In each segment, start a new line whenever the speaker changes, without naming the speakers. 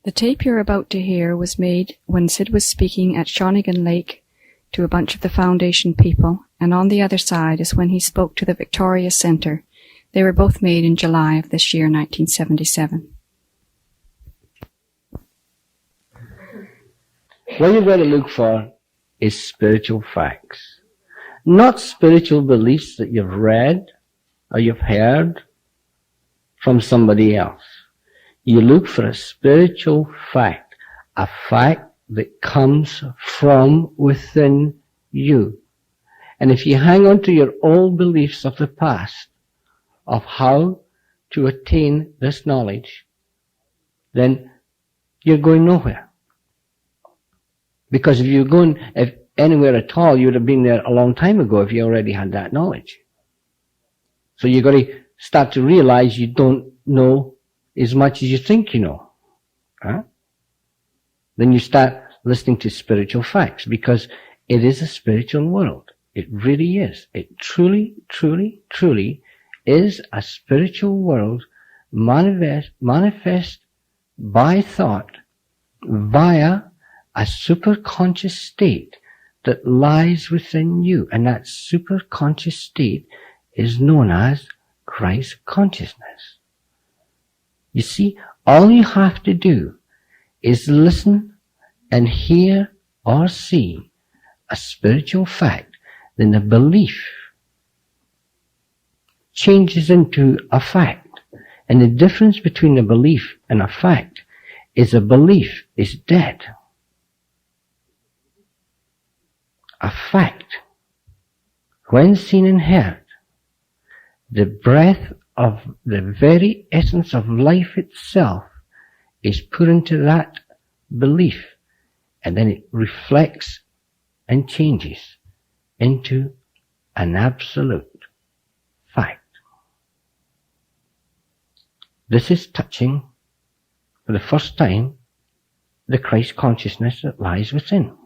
The tape you're about to hear was made when Sid was speaking at Shawnigan Lake to a bunch of the Foundation people, and on the other side is when he spoke to the Victoria Centre. They were both made in July of this year, 1977.
What you've got to look for is spiritual facts. Not spiritual beliefs that you've read or you've heard from somebody else. You look for a spiritual fact, a fact that comes from within you. And if you hang on to your old beliefs of the past, of how to attain this knowledge, then you're going nowhere. Because if you're going anywhere at all, you would have been there a long time ago if you already had that knowledge. So you've got to start to realize you don't know as much as you think you know. Huh? Then you start listening to spiritual facts, because it is a spiritual world. It really is. It truly, truly, truly is a spiritual world manifest by thought via a superconscious state that lies within you. And that superconscious state is known as Christ consciousness. You see, all you have to do is listen and hear or see a spiritual fact, then the belief changes into a fact. And the difference between a belief and a fact is a belief is dead. A fact, when seen and heard, the breath of the very essence of life itself is put into that belief, and then it reflects and changes into an absolute fact. This is touching, for the first time, the Christ consciousness that lies within.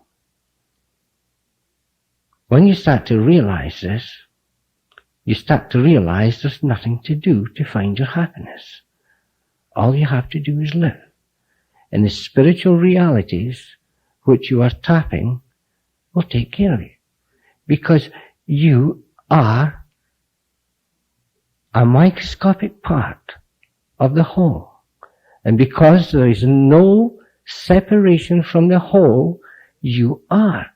When you start to realize this, you start to realize there's nothing to do to find your happiness. All you have to do is live. And the spiritual realities which you are tapping will take care of you. Because you are a microscopic part of the whole. And because there is no separation from the whole, you are.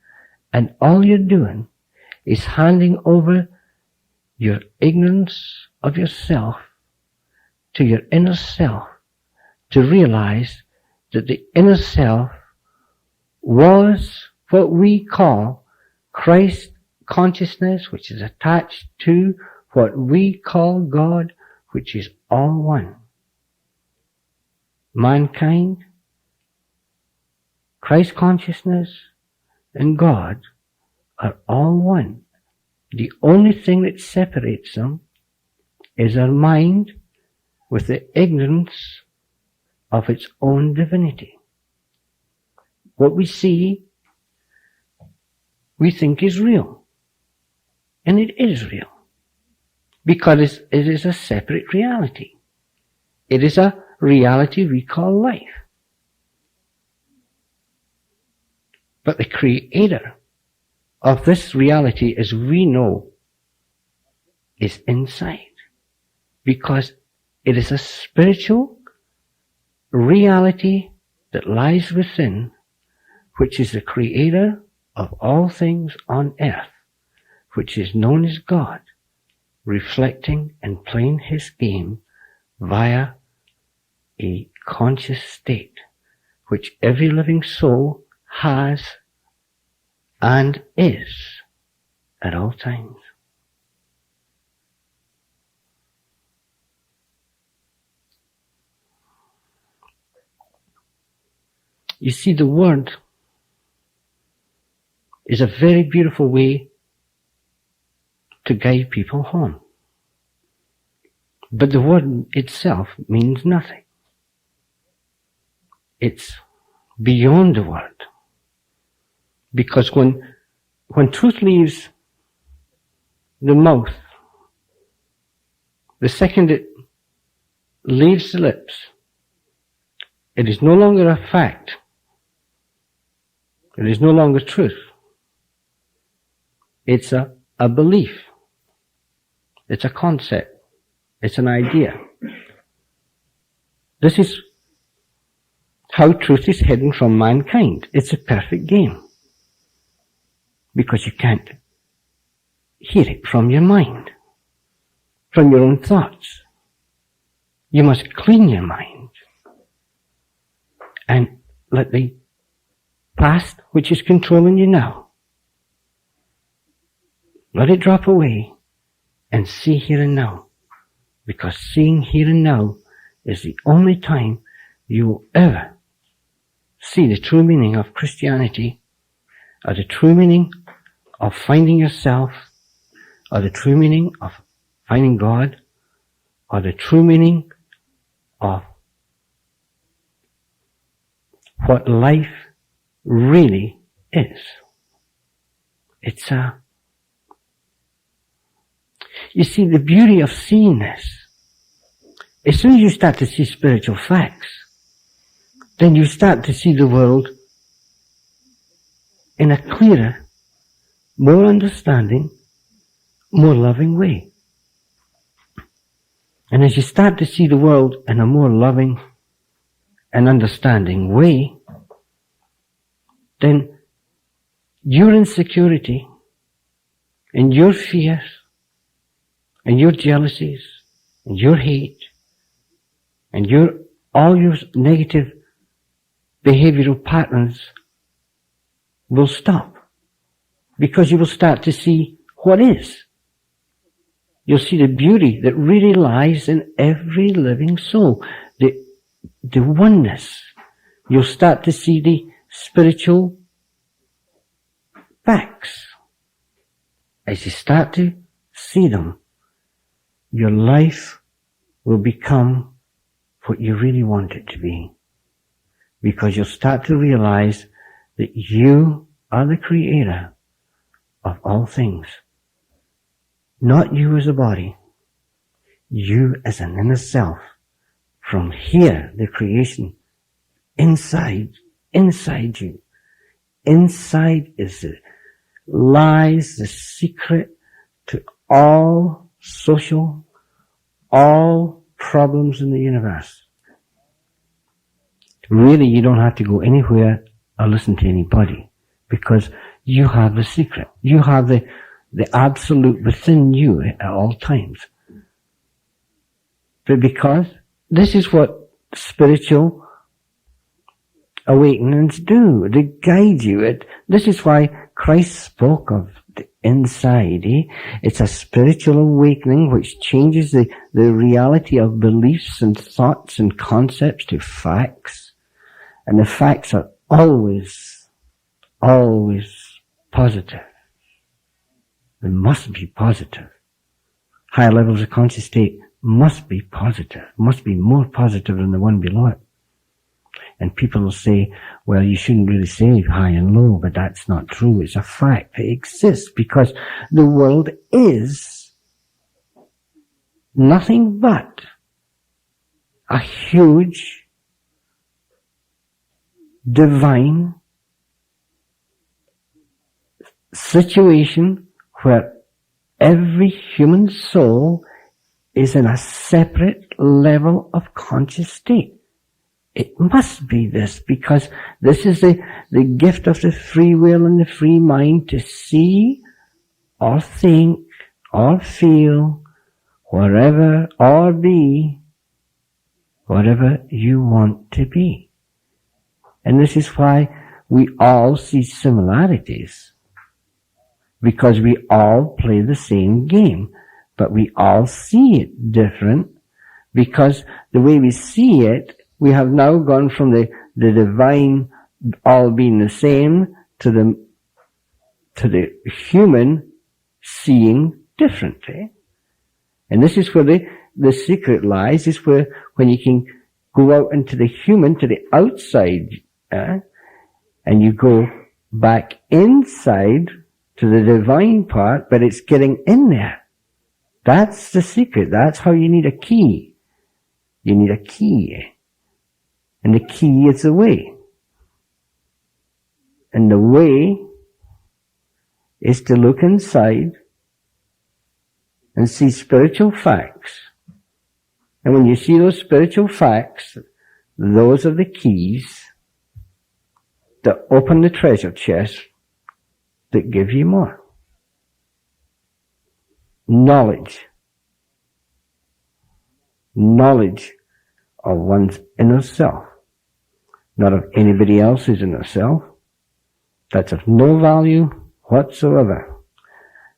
And all you're doing is handing over your ignorance of yourself to your inner self to realize that the inner self was what we call Christ consciousness, which is attached to what we call God, which is all one. Mankind, Christ consciousness, and God are all one. The only thing that separates them is our mind with the ignorance of its own divinity. What we see, we think is real. And it is real. Because it is a separate reality. It is a reality we call life. But the creator of this reality, as we know, is inside. Because it is a spiritual reality that lies within, which is the creator of all things on earth, which is known as God, reflecting and playing his game via a conscious state, which every living soul has and is at all times. You see, the word is a very beautiful way to guide people home. But the word itself means nothing. It's beyond the word. Because when truth leaves the mouth, the second it leaves the lips, It is no longer a fact. It is no longer truth. It's a belief. It's a concept. It's an idea. This is how truth is hidden from mankind. It's a perfect game. Because you can't hear it from your mind, from your own thoughts. You must clean your mind and let the past, which is controlling you now, let it drop away and see here and now. Because seeing here and now is the only time you will ever see the true meaning of Christianity, or the true meaning of finding yourself, or the true meaning of finding God, or the true meaning of what life really is. It's you see, the beauty of seeing this, as soon as you start to see spiritual facts, then you start to see the world in a clearer, more understanding, more loving way. And as you start to see the world in a more loving and understanding way, then your insecurity and your fears and your jealousies and your hate and all your negative behavioral patterns will stop, because you will start to see what is. You'll see the beauty that really lies in every living soul, the oneness. You'll start to see the spiritual facts. As you start to see them, your life will become what you really want it to be. Because you'll start to realize that you are the creator of all things. Not you as a body. You as an inner self. From here, the creation, inside you. Inside lies the secret to all problems in the universe. Really, you don't have to go anywhere or listen to anybody, because you have the secret. You have the absolute within you at all times. But because this is what spiritual awakenings do. They guide you. This is why Christ spoke of the inside. It's a spiritual awakening which changes the reality of beliefs and thoughts and concepts to facts. And the facts are always positive. They must be positive. Higher levels of conscious state must be positive, must be more positive than the one below it. And people will say, well, you shouldn't really say high and low, but that's not true. It's a fact. It exists because the world is nothing but a huge divine situation where every human soul is in a separate level of conscious state. It must be this, because this is the gift of the free will and the free mind to see or think or feel wherever or be whatever you want to be. And this is why we all see similarities, because we all play the same game, but we all see it different, because the way we see it, we have now gone from the divine all being the same to the human seeing differently. And this is where the secret lies, is where when you can go out into the human, to the outside, and you go back inside to the divine part, but it's getting in there. That's the secret. That's how you need a key. You need a key. And the key is the way. And the way is to look inside and see spiritual facts. And when you see those spiritual facts, those are the keys that open the treasure chest that give you more. Knowledge. Knowledge of one's inner self. Not of anybody else's inner self. That's of no value whatsoever.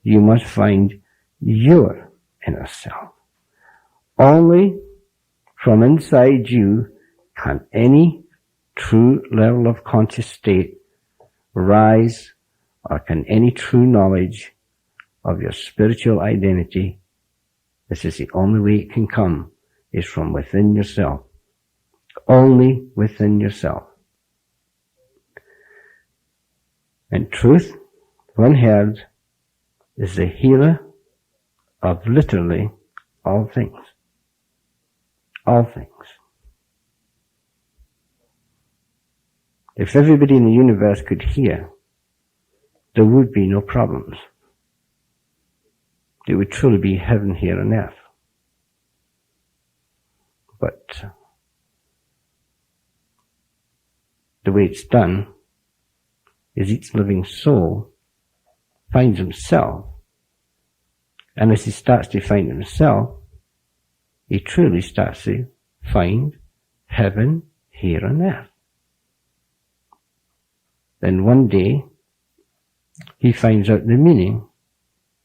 You must find your inner self. Only from inside you can any true level of conscious state rise, or can any true knowledge of your spiritual identity. This is the only way it can come, is from within yourself. Only within yourself. And truth, when heard, is the healer of literally all things. All things. If everybody in the universe could hear, there would be no problems. It would truly be heaven here on earth. But the way it's done is each living soul finds himself, and as he starts to find himself, he truly starts to find heaven here on earth. Then one day, he finds out the meaning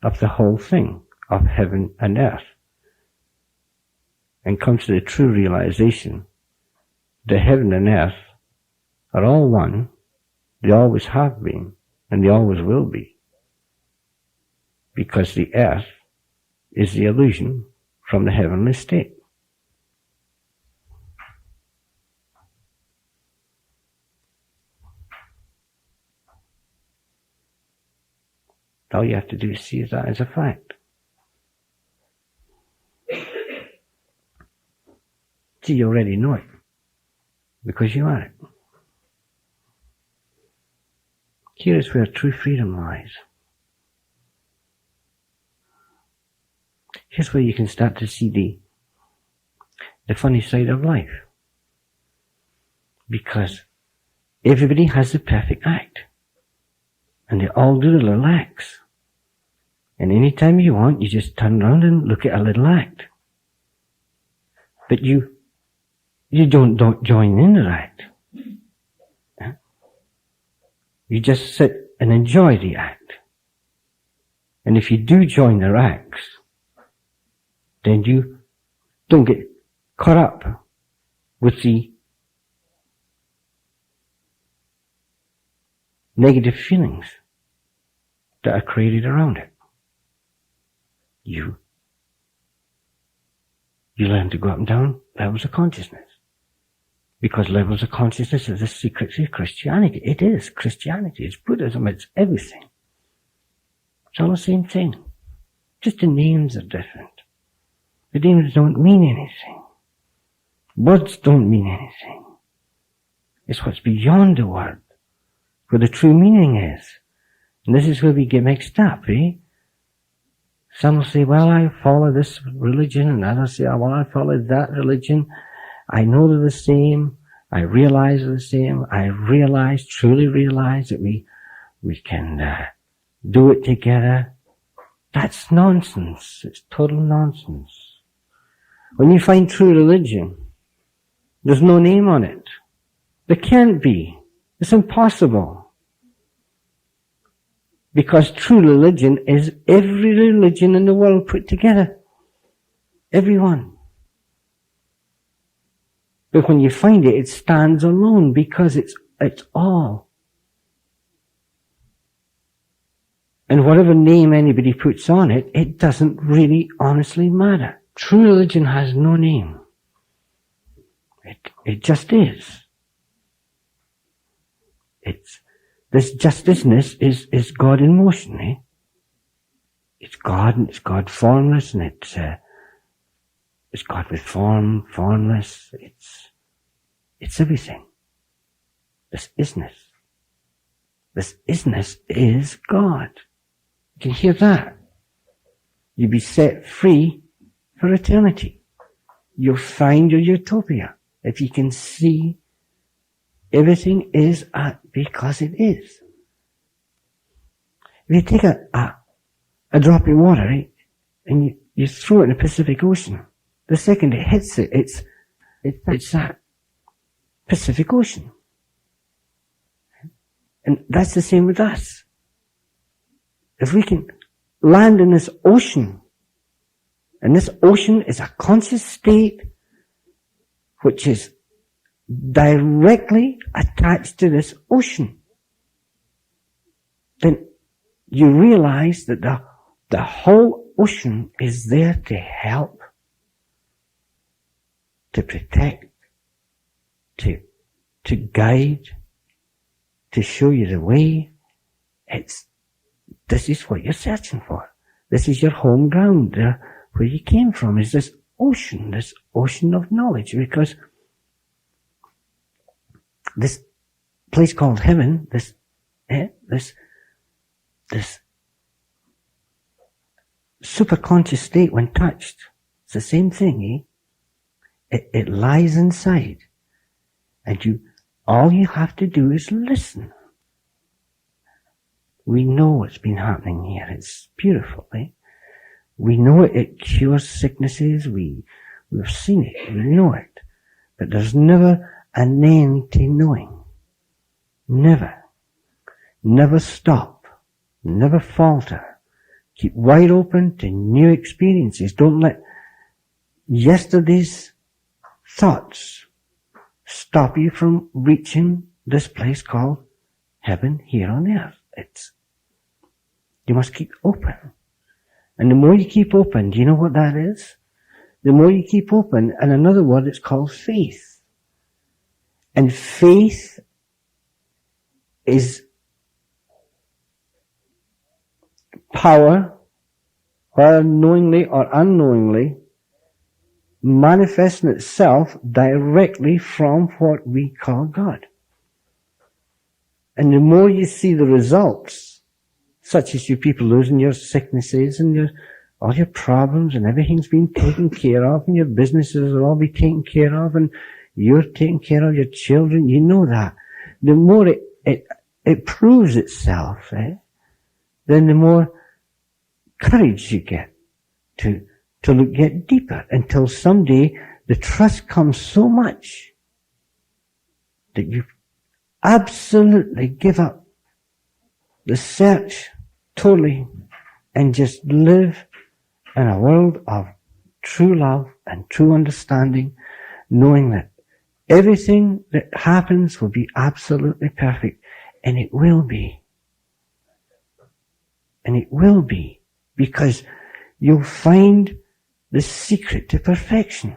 of the whole thing, of heaven and earth, and comes to the true realization that heaven and earth are all one. They always have been, and they always will be, because the earth is the illusion from the heavenly state. All you have to do is see that as a fact. See, you already know it, because you are it. Here is where true freedom lies. Here's where you can start to see the funny side of life. Because everybody has the perfect act. And they all do the little acts. And anytime you want, you just turn around and look at a little act. But you don't join in the act. You just sit and enjoy the act. And if you do join their acts, then you don't get caught up with the negative feelings that are created around it. You learn to go up and down levels of consciousness. Because levels of consciousness is the secret of Christianity. It is Christianity. It's Buddhism. It's everything. It's all the same thing. Just the names are different. The names don't mean anything. Words don't mean anything. It's what's beyond the word, where the true meaning is. And this is where we get mixed up, eh? Some will say, well, I follow this religion, and others say, well, I follow that religion. I know they're the same. I realize they're the same. I truly realize that we can do it together. That's nonsense. It's total nonsense. When you find true religion, there's no name on it. There can't be. It's impossible. Because true religion is every religion in the world put together. Everyone. But when you find it, it stands alone because it's all. And whatever name anybody puts on it, it doesn't really honestly matter. True religion has no name. It just is. This justness is God in motion, eh? It's God, and it's God formless, and it's God with form, formless. It's everything. This isness. This isness is God. You can hear that. You'll be set free for eternity. You'll find your utopia if you can see everything is because it is. If you take a drop of water, right, and you throw it in the Pacific Ocean, the second it hits it, it's that Pacific Ocean. And that's the same with us. If we can land in this ocean, and this ocean is a conscious state which is directly attached to this ocean, then you realize that the whole ocean is there to help, to protect, to guide, to show you the way. This is what you're searching for. This is your home ground. Where you came from is this ocean of knowledge, because this place called heaven, this superconscious state when touched, it's the same thing, It lies inside. And all you have to do is listen. We know what's been happening here. It's beautiful, We know it cures sicknesses. We've seen it. We know it. But there's never an end to knowing. Never. Never stop. Never falter. Keep wide open to new experiences. Don't let yesterday's thoughts stop you from reaching this place called heaven here on earth. You must keep open. And the more you keep open, do you know what that is? The more you keep open, and another word, it's called faith. And faith is power, whether knowingly or unknowingly, manifesting itself directly from what we call God. And the more you see the results, such as you people losing your sicknesses and all your problems, and everything's been taken care of, and your businesses will all be taken care of, and you're taking care of your children, you know that. The more it proves itself, then the more courage you get to get deeper, until someday the trust comes so much that you absolutely give up the search totally and just live in a world of true love and true understanding, knowing that everything that happens will be absolutely perfect. And it will be. And it will be, because you'll find the secret to perfection.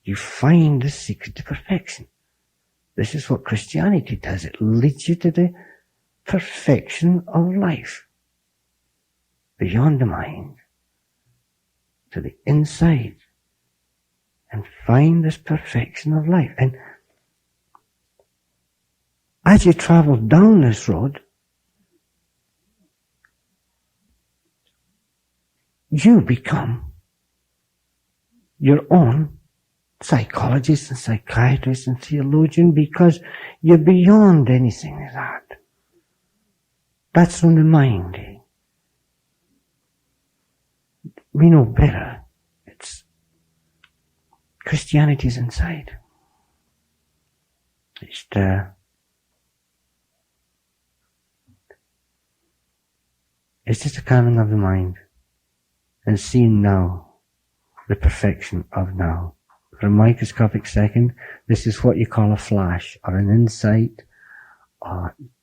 You find the secret to perfection. This is what Christianity does. It leads you to the perfection of life. Beyond the mind. To the inside. And find this perfection of life. And as you travel down this road, you become your own psychologist and psychiatrist and theologian, because you're beyond anything like that. That's from the mind. We know better. Christianity's inside. It's just a calming of the mind and seeing now the perfection of now. For a microscopic second, this is what you call a flash or an insight.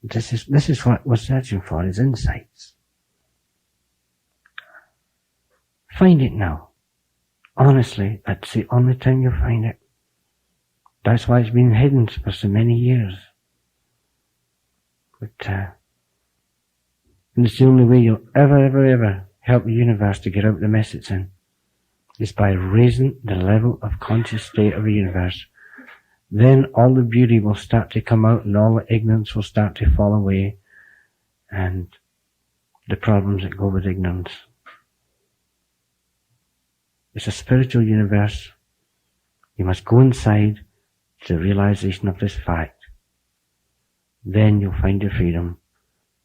This is what we're searching for, is insights. Find it now. Honestly, that's the only time you'll find it. That's why it's been hidden for so many years. But, and it's the only way you'll ever help the universe to get out the mess it's in. is by raising the level of conscious state of the universe. Then all the beauty will start to come out and all the ignorance will start to fall away and the problems that go with ignorance. It's a spiritual universe. You must go inside to the realization of this fact. Then you'll find your freedom.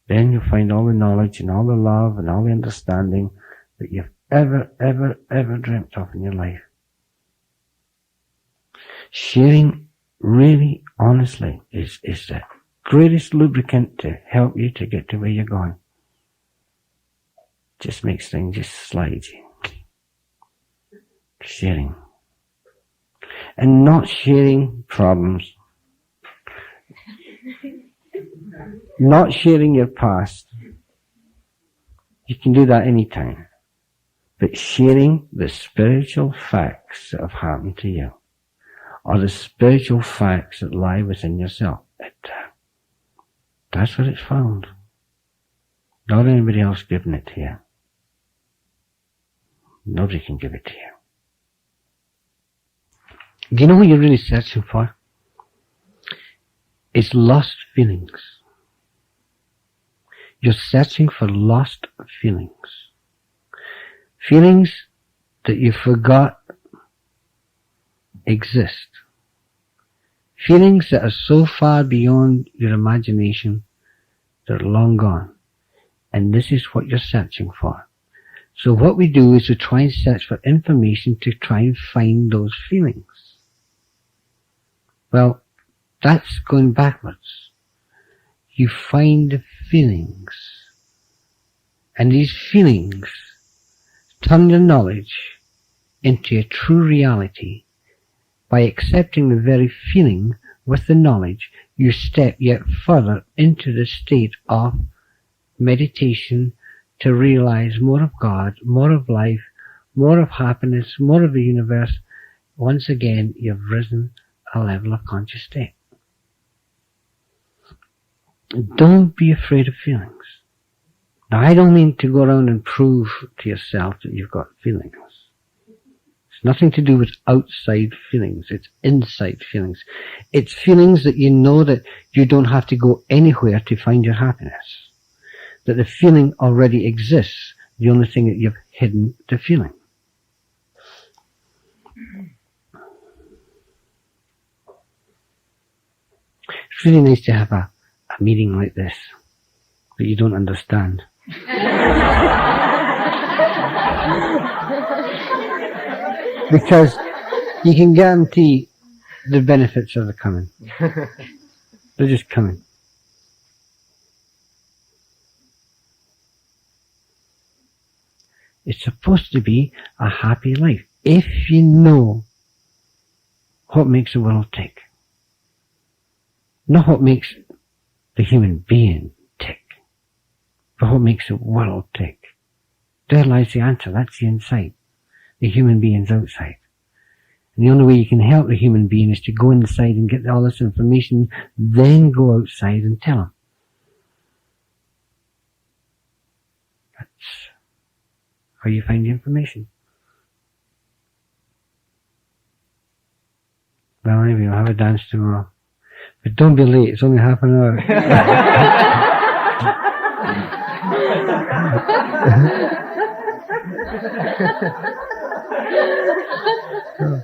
Then you'll find all the knowledge and all the love and all the understanding that you've ever dreamt of in your life. Sharing really, honestly, is the greatest lubricant to help you to get to where you're going. Just makes things just slide. Sharing. And not sharing problems. Not sharing your past. You can do that anytime. But sharing the spiritual facts that have happened to you, or the spiritual facts that lie within yourself, that's what it's found. Not anybody else giving it to you. Nobody can give it to you. Do you know what you're really searching for? It's lost feelings. You're searching for lost feelings. Feelings that you forgot exist. Feelings that are so far beyond your imagination, they're long gone. And this is what you're searching for. So what we do is we try and search for information to try and find those feelings. Well, that's going backwards. You find the feelings. And these feelings turn the knowledge into a true reality. By accepting the very feeling with the knowledge, you step yet further into the state of meditation to realize more of God, more of life, more of happiness, more of the universe. Once again, you've risen a level of conscious state. Don't be afraid of feelings. Now, I don't mean to go around and prove to yourself that you've got feelings. It's nothing to do with outside feelings. It's inside feelings. It's feelings that you know that you don't have to go anywhere to find your happiness. That the feeling already exists. The only thing that you've hidden the feeling. It's really nice to have a meeting like this that you don't understand. Because you can guarantee the benefits are coming. They're just coming. It's supposed to be a happy life if you know what makes the world tick. Not what makes the human being tick, but what makes the world tick. There lies the answer. That's the inside. The human being's outside. And the only way you can help the human being is to go inside and get all this information, then go outside and tell him. That's how you find the information. Well, anyway, we'll have a dance tomorrow. But don't be late, it's only half an hour. Oh.